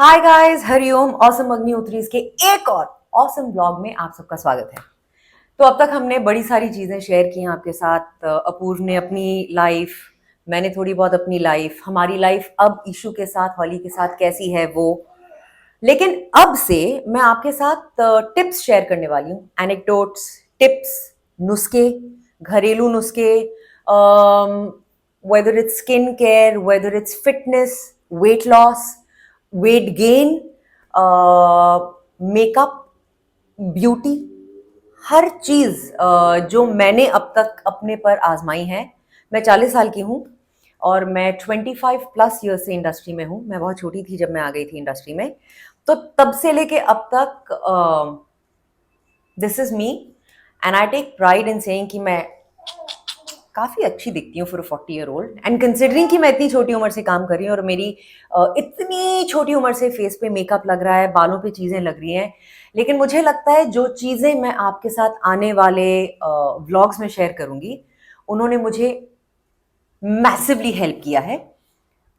Hi guys, Hariom. Awesome अग्निहोत्रीज के एक और ऑसम ब्लॉग में आप सबका स्वागत है। तो अब तक हमने बड़ी सारी चीज़ें शेयर की हैं आपके साथ। अपूर्व ने अपनी लाइफ, मैंने थोड़ी बहुत अपनी लाइफ, हमारी लाइफ अब ईशू के साथ, हॉली के साथ कैसी है वो। लेकिन अब से मैं आपके साथ टिप्स शेयर करने वाली हूँ, एनेक्डोट्स, टिप्स, नुस्खे, घरेलू नुस्खे, whether it's skin care, whether it's fitness, weight loss, weight gain, makeup, beauty, हर चीज जो मैंने अब तक अपने पर आजमाई है। मैं 40 साल की हूँ और मैं 25+ ईयर्स से इंडस्ट्री में हूँ। मैं बहुत छोटी थी जब मैं आ गई थी इंडस्ट्री में, तो तब से लेके अब तक this is me, and I take pride in saying कि मैं काफ़ी अच्छी दिखती हूँ for a 40 year old. And considering कि मैं इतनी छोटी उम्र से काम कर रही हूँ और मेरी इतनी छोटी उम्र से फेस पे मेकअप लग रहा है, बालों पे चीज़ें लग रही हैं। लेकिन मुझे लगता है जो चीज़ें मैं आपके साथ आने वाले व्लॉग्स में शेयर करूँगी, उन्होंने मुझे मैसिवली हेल्प किया है।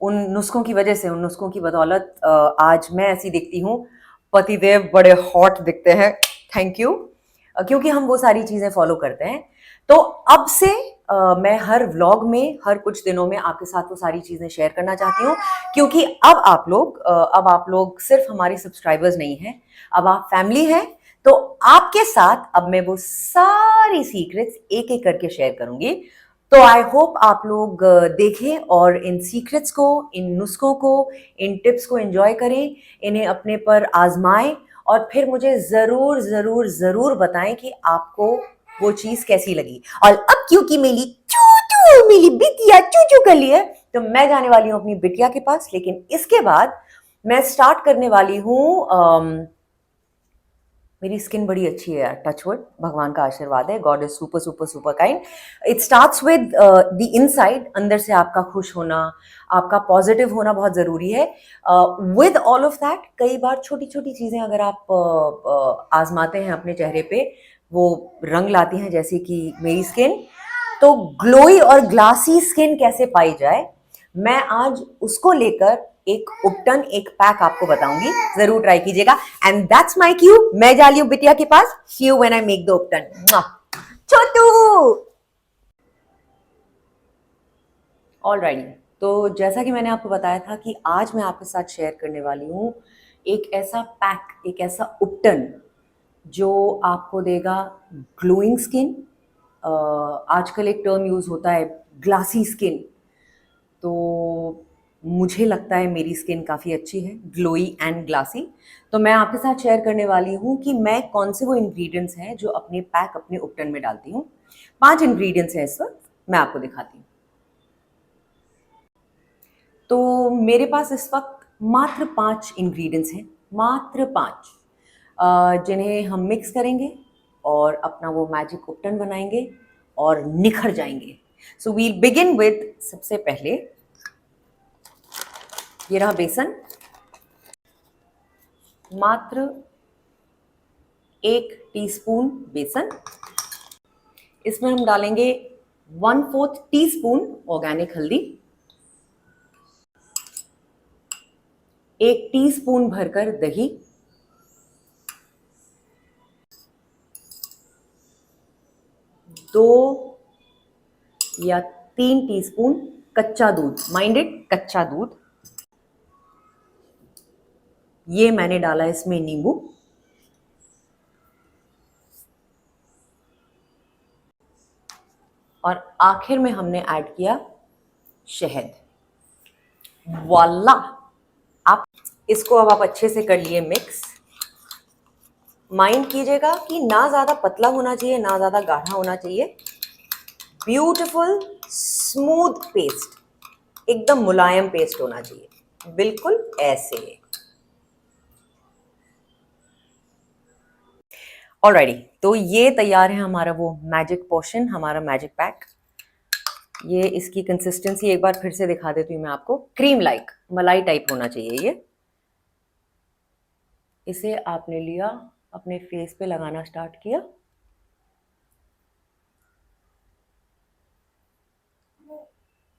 उन नुस्खों की वजह से, उन नुस्खों की बदौलत आज मैं ऐसी दिखती हूँ। पतिदेव बड़े हॉट दिखते हैं, थैंक यू। क्योंकि हम वो सारी चीज़ें फॉलो करते हैं। तो अब से मैं हर व्लॉग में, हर कुछ दिनों में आपके साथ वो सारी चीज़ें शेयर करना चाहती हूँ। क्योंकि अब आप लोग सिर्फ हमारे सब्सक्राइबर्स नहीं हैं, अब आप फैमिली हैं। तो आपके साथ अब मैं वो सारी सीक्रेट्स एक एक करके शेयर करूंगी। तो आई होप आप लोग देखें और इन सीक्रेट्स को, इन नुस्खों को, इन टिप्स को एंजॉय करें, इन्हें अपने पर आजमाएं और फिर मुझे ज़रूर ज़रूर ज़रूर बताएं कि आपको वो चीज़ कैसी लगी। और अब क्योंकि मेरी बिटिया चू चू कर ली है, तो मैं जाने वाली हूँ अपनी बिटिया के पास। लेकिन इसके बाद मैं स्टार्ट करने वाली हूँ। मेरी स्किन बड़ी अच्छी है यार, टचवुड, भगवान का आशीर्वाद है। God is super super super kind. It starts with the inside, अंदर से आपका खुश होना, आपका पॉजिटिव होना बहुत ज़रूरी है। विद ऑल ऑफ दैट, कई बार छोटी छोटी चीज़ें अगर आप आजमाते हैं अपने चेहरे पे, वो रंग लाती हैं, जैसे कि मेरी स्किन। तो ग्लोई और ग्लासी स्किन कैसे पाई जाए, मैं आज उसको लेकर एक उपटन, एक पैक आपको बताऊंगी। जरूर ट्राई कीजिएगा। एंड दैट्स माय क्यू, मैं जा रही हूँ बिटिया के पास। See you when I make the ubtan. Chhotu. Alright, तो जैसा कि मैंने आपको बताया था कि आज मैं आपके साथ शेयर करने वाली हूँ एक ऐसा पैक, एक ऐसा उपटन जो आपको देगा ग्लोइंग स्किन। आजकल एक टर्म यूज होता है, ग्लासी स्किन। तो मुझे लगता है मेरी स्किन काफ़ी अच्छी है, ग्लोई एंड ग्लासी। तो मैं आपके साथ शेयर करने वाली हूँ कि मैं कौन से वो इंग्रेडिएंट्स हैं जो अपने पैक, अपने उपटन में डालती हूँ। 5 इंग्रेडिएंट्स हैं इस वक्त, मैं आपको दिखाती हूँ। तो मेरे पास इस वक्त मात्र 5 इंग्रेडिएंट्स हैं, मात्र 5, जिन्हें हम मिक्स करेंगे और अपना वो मैजिक उपटन बनाएंगे और निखर जाएंगे। सो वील बिगिन विद, सबसे पहले ये रहा बेसन। मात्र 1 टीस्पून बेसन। इसमें हम डालेंगे 1/4 टीस्पून ऑर्गेनिक हल्दी, 1 टीस्पून भरकर दही, 2 या 3 टीस्पून कच्चा दूध, माइंडेड कच्चा दूध। ये मैंने डाला इसमें नींबू, और आखिर में हमने ऐड किया शहद। वाला, आप इसको अब आप अच्छे से कर लिए मिक्स। माइंड कीजिएगा कि ना ज़्यादा पतला होना चाहिए, ना ज़्यादा गाढ़ा होना चाहिए। ब्यूटीफुल स्मूथ पेस्ट, एकदम मुलायम पेस्ट होना चाहिए, बिल्कुल ऐसे। ऑलराइटी, तो ये तैयार है हमारा वो मैजिक पोशन, हमारा मैजिक पैक। ये इसकी कंसिस्टेंसी एक बार फिर से दिखा देती हूँ मैं आपको। क्रीम लाइक, मलाई टाइप होना चाहिए ये। इसे आपने लिया, अपने फेस पे लगाना स्टार्ट किया।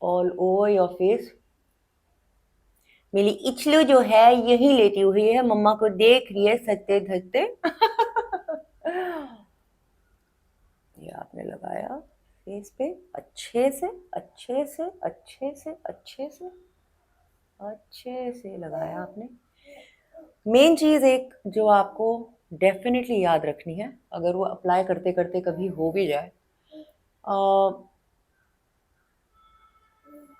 All over your face. मेरी इचलू जो है यही लेटी हुई है, मम्मा को देख रही है सत्ते धत्ते। ये आपने लगाया फेस पे अच्छे से अच्छे से अच्छे से अच्छे से अच्छे से लगाया आपने। मेन चीज एक जो आपको डेफिनेटली याद रखनी है, अगर वो अप्लाई करते करते कभी हो भी जाए,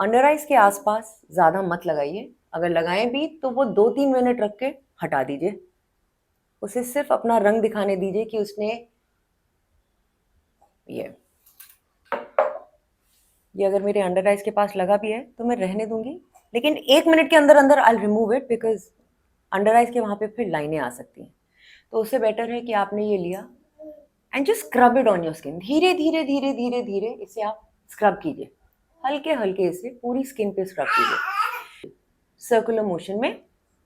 अंडर आइज के आसपास ज़्यादा मत लगाइए। अगर लगाएं भी तो वो 2-3 मिनट रख के हटा दीजिए। उसे सिर्फ अपना रंग दिखाने दीजिए कि उसने ये अगर मेरे अंडर आइज के पास लगा भी है तो मैं रहने दूंगी, लेकिन 1 मिनट के अंदर अंदर I remove it, because under eyes के वहां पे फिर लाइनें आ सकती हैं। तो उससे बेटर है कि आपने ये लिया and just scrub it on your skin. धीरे धीरे धीरे धीरे धीरे इसे आप स्क्रब कीजिए, हल्के हल्के इसे पूरी स्किन पे स्क्रब कीजिए। सर्कुलर मोशन में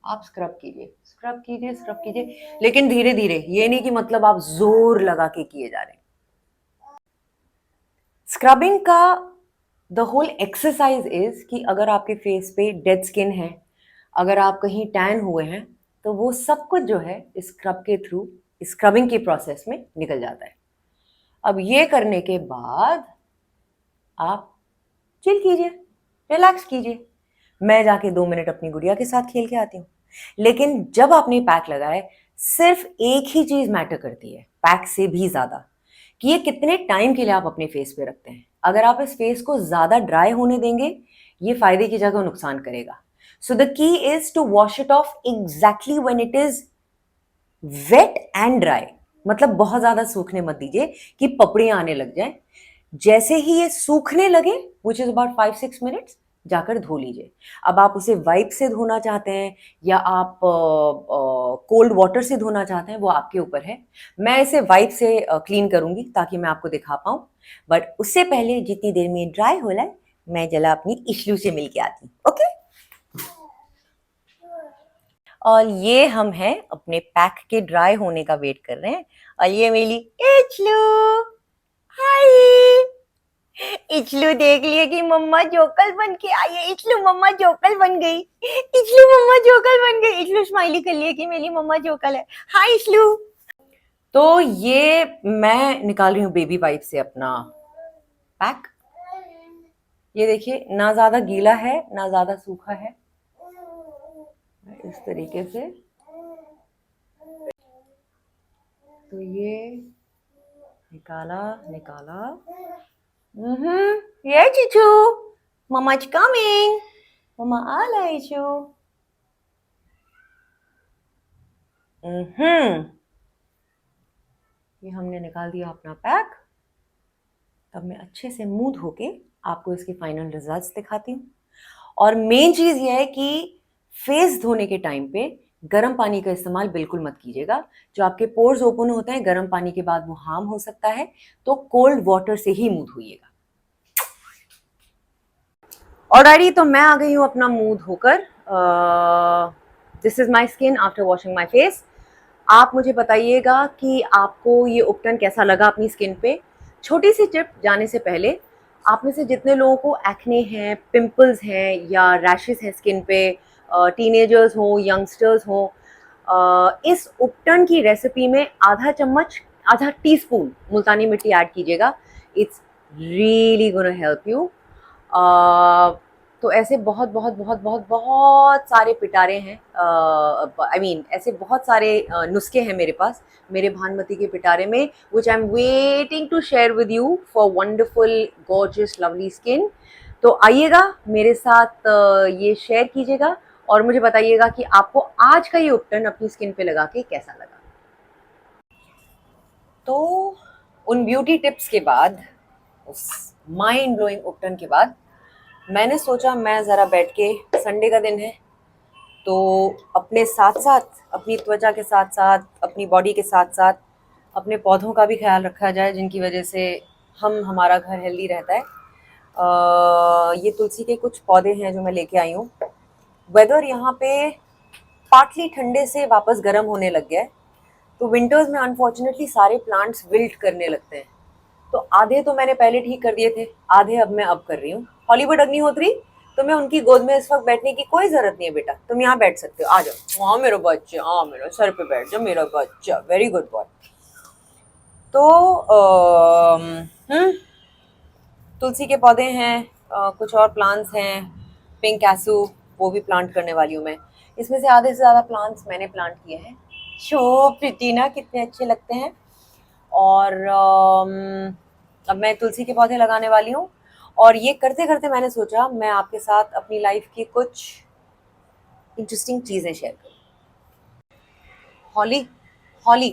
आप स्क्रब कीजिए स्क्रब कीजिए स्क्रब कीजिए, लेकिन धीरे धीरे। ये नहीं कि मतलब आप जोर लगा के किए जा रहे हैं। स्क्रबिंग का द होल एक्सरसाइज इज कि अगर आपके फेस पे डेड स्किन है, अगर आप कहीं टैन हुए हैं, तो वो सब कुछ जो है स्क्रब के थ्रू, स्क्रबिंग के प्रोसेस में निकल जाता है। अब ये करने के बाद आप चिल कीजिए, रिलैक्स कीजिए। मैं जाके 2 मिनट अपनी गुड़िया के साथ खेल के आती हूँ। लेकिन जब आपने पैक लगाए, सिर्फ एक ही चीज मैटर करती है पैक से भी ज्यादा, कि ये कितने टाइम के लिए आप अपने फेस पे रखते हैं। अगर आप इस फेस को ज्यादा ड्राई होने देंगे, ये फायदे की जगह नुकसान करेगा। So the key is to wash it off exactly when it is wet and dry. मतलब बहुत ज्यादा सूखने मत दीजिए कि पपड़ियां आने लग जाए। जैसे ही ये सूखने लगे, विच इज अबाउट 5-6 मिनट्स, जाकर धो लीजिए। अब आप उसे वाइप से धोना चाहते हैं या आप कोल्ड वाटर से धोना चाहते हैं, वो आपके ऊपर है। मैं इसे वाइप से क्लीन करूंगी ताकि मैं आपको दिखा पाऊं, बट उससे पहले जितनी देर में ड्राई हो रहा है, मैं जला अपनी इशलू से मिल के आती हूँ। ओके, और ये हम हैं अपने पैक के ड्राई होने का वेट कर रहे हैं। और ये मेरी इचलू, हाय। इचलू देख लिया कि मम्मा जोकल बन के आई है। इचलू मम्मा जोकल बन गई, इचलू मम्मा जोकल बन गई। इचलू स्माइली कर लिया कि मेरी मम्मा जोकल है। हाय इचलू। तो ये मैं निकाल रही हूँ बेबी वाइप से अपना पैक। ये देखिए, ना ज्यादा गीला है ना ज्यादा सूखा है, इस तरीके से। तो ये निकाला निकाला। ये चिचू, मम्मा's coming, मम्मा आ रही छू। ये हमने निकाल दिया अपना पैक। अब मैं अच्छे से मुंह धो के आपको इसके फाइनल रिजल्ट्स दिखाती हूँ। और मेन चीज ये है कि फेस धोने के टाइम पे गर्म पानी का इस्तेमाल बिल्कुल मत कीजिएगा। जो आपके पोर्स ओपन होते हैं गर्म पानी के बाद, वो हार्म हो सकता है। तो कोल्ड वाटर से ही मुंह धोइएगा। ऑलराइटी, तो मैं आ गई हूँ अपना मुंह धोकर। This is my skin after washing my face. आप मुझे बताइएगा कि आपको ये उपटन कैसा लगा अपनी स्किन पे। छोटी सी टिप जाने से पहले, आप में से जितने लोगों को एक्ने हैं, पिंपल्स हैं या रैशेस हैं स्किन पे, टीनेजर्स हों, यंगस्टर्स हों, इस उपटन की रेसिपी में आधा चम्मच, आधा टीस्पून मुल्तानी मिट्टी ऐड कीजिएगा। It's really gonna help you. तो ऐसे बहुत बहुत बहुत बहुत बहुत सारे पिटारे हैं, आई मीन ऐसे बहुत सारे नुस्खे हैं मेरे पास, मेरे भानुमति के पिटारे में, which I am waiting to share with you for wonderful gorgeous lovely skin. तो आइएगा मेरे साथ, ये शेयर कीजिएगा और मुझे बताइएगा कि आपको आज का ये उपटन अपनी स्किन पे लगा के कैसा लगा। तो उन ब्यूटी टिप्स के बाद, उस माइंड ब्लोइंग उपटन के बाद, मैंने सोचा मैं ज़रा बैठ के, संडे का दिन है, तो अपने साथ साथ, अपनी त्वचा के साथ साथ, अपनी बॉडी के साथ साथ अपने पौधों का भी ख्याल रखा जाए, जिनकी वजह से हमारा घर हेल्दी रहता है। ये तुलसी के कुछ पौधे हैं जो मैं लेके आई हूँ। वेदर यहाँ पे पार्टली ठंडे से वापस गर्म होने लग गया है, तो विंटर्स में अनफॉर्चुनेटली सारे प्लांट्स विल्ट करने लगते हैं। तो आधे तो मैंने पहले ठीक कर दिए थे, आधे अब मैं कर रही हूँ। हॉलीवुड अग्निहोत्री, तुम्हें उनकी गोद में इस वक्त बैठने की कोई जरूरत नहीं है बेटा, तुम यहाँ बैठ सकते हो, आ जाओ, हाँ मेरा बच्चा, हाँ मेरा सर पे बैठ जाओ मेरा बच्चा, वेरी गुड बॉय। तो तुलसी के पौधे हैं, कुछ और प्लांट्स हैं, पिंक एसू, वो भी प्लांट करने वाली हूँ मैं। इसमें से आधे से ज़्यादा प्लांट्स मैंने प्लांट किए हैं। शो प्रिटी ना, कितने अच्छे लगते हैं। और अब मैं तुलसी के पौधे लगाने वाली हूँ, और ये करते करते मैंने सोचा मैं आपके साथ अपनी लाइफ की कुछ इंटरेस्टिंग चीज़ें शेयर करूँ। हॉली, हॉली,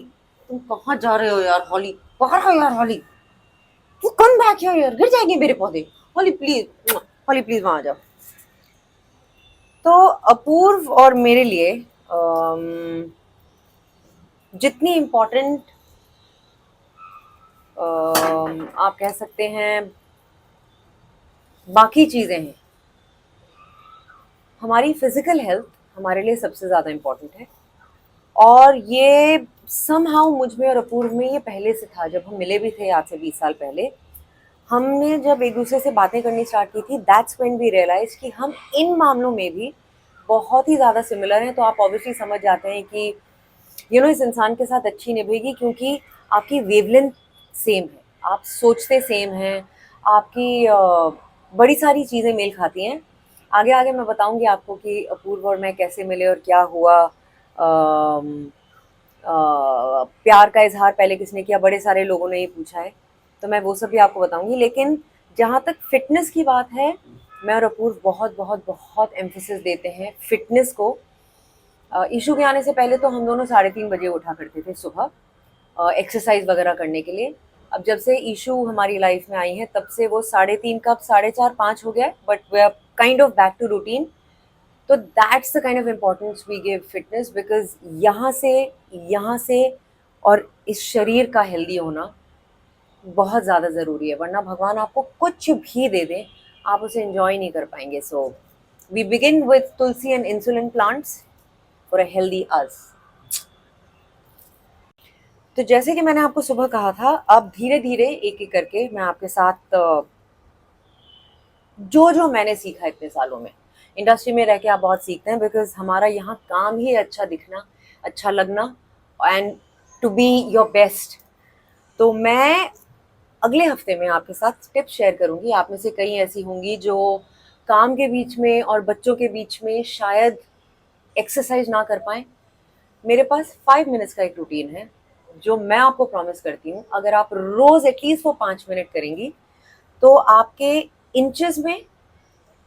तुम कहाँ जा रहे हो यार? हॉली, बाहर आओ यार। हॉली, तू कम बैक हियर यार, गिर जाएंगे मेरे पौधे। हॉली प्लीज, हॉली प्लीज वहां आ जाओ। तो अपूर्व और मेरे लिए जितनी इम्पोर्टेंट आप कह सकते हैं बाकी चीज़ें हैं, हमारी फिजिकल हेल्थ हमारे लिए सबसे ज़्यादा इम्पोर्टेंट है। और ये समहाउ मुझ में और अपूर्व में ये पहले से था। जब हम मिले भी थे आज से 20 साल पहले, हमने जब एक दूसरे से बातें करनी स्टार्ट की थी, दैट्स व्हेन वी रियलाइज कि हम इन मामलों में भी बहुत ही ज़्यादा सिमिलर हैं। तो आप ऑब्वियसली समझ जाते हैं कि इस इंसान के साथ अच्छी निभेगी, क्योंकि आपकी वेवलेंथ सेम है, आप सोचते सेम हैं, आपकी बड़ी सारी चीज़ें मेल खाती हैं। आगे आगे मैं बताऊंगी आपको कि अपूर्व और मैं कैसे मिले और क्या हुआ। प्यार का इजहार पहले किसने किया, बड़े सारे लोगों ने ये पूछा है, तो मैं वो सब भी आपको बताऊंगी। लेकिन जहाँ तक फिटनेस की बात है, मैं और अपूर्व बहुत बहुत बहुत एम्फेसिस देते हैं फिटनेस को। ईशू के आने से पहले तो हम दोनों 3:30 बजे उठा करते थे सुबह एक्सरसाइज वगैरह करने के लिए। अब जब से ईशू हमारी लाइफ में आई है, तब से वो 3:30 कब 4:30 5 हो गया, but we are kind of back to routine. तो that's the kind of importance we give fitness, because यहाँ से और इस शरीर का हेल्दी होना बहुत ज़्यादा ज़रूरी है, वरना भगवान आपको कुछ भी दे दें, आप उसे एंजॉय नहीं कर पाएंगे। So we begin with tulsi and insulin plants for a healthy us. तो जैसे कि मैंने आपको सुबह कहा था, अब धीरे धीरे एक एक करके मैं आपके साथ जो जो मैंने सीखा इतने सालों में, इंडस्ट्री में रह के आप बहुत सीखते हैं, बिकॉज हमारा यहाँ काम ही अच्छा दिखना, अच्छा लगना, and to be your best. तो मैं अगले हफ्ते में आपके साथ टिप्स शेयर करूंगी। आप में से कई ऐसी होंगी जो काम के बीच में और बच्चों के बीच में शायद एक्सरसाइज ना कर पाएँ। मेरे पास 5 मिनट्स का एक रूटीन है जो मैं आपको प्रॉमिस करती हूँ, अगर आप रोज एटलीस्ट वो 5 मिनट करेंगी, तो आपके इंचेस में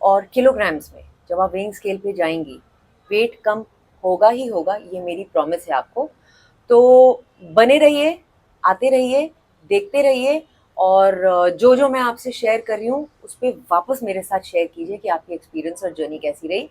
और किलोग्राम्स में जब आप वेइंग स्केल पे जाएंगी, वेट कम होगा ही होगा, ये मेरी प्रॉमिस है आपको। तो बने रहिए, आते रहिए, देखते रहिए, और जो जो मैं आपसे शेयर कर रही हूँ उस पर वापस मेरे साथ शेयर कीजिए कि आपकी एक्सपीरियंस और जर्नी कैसी रही।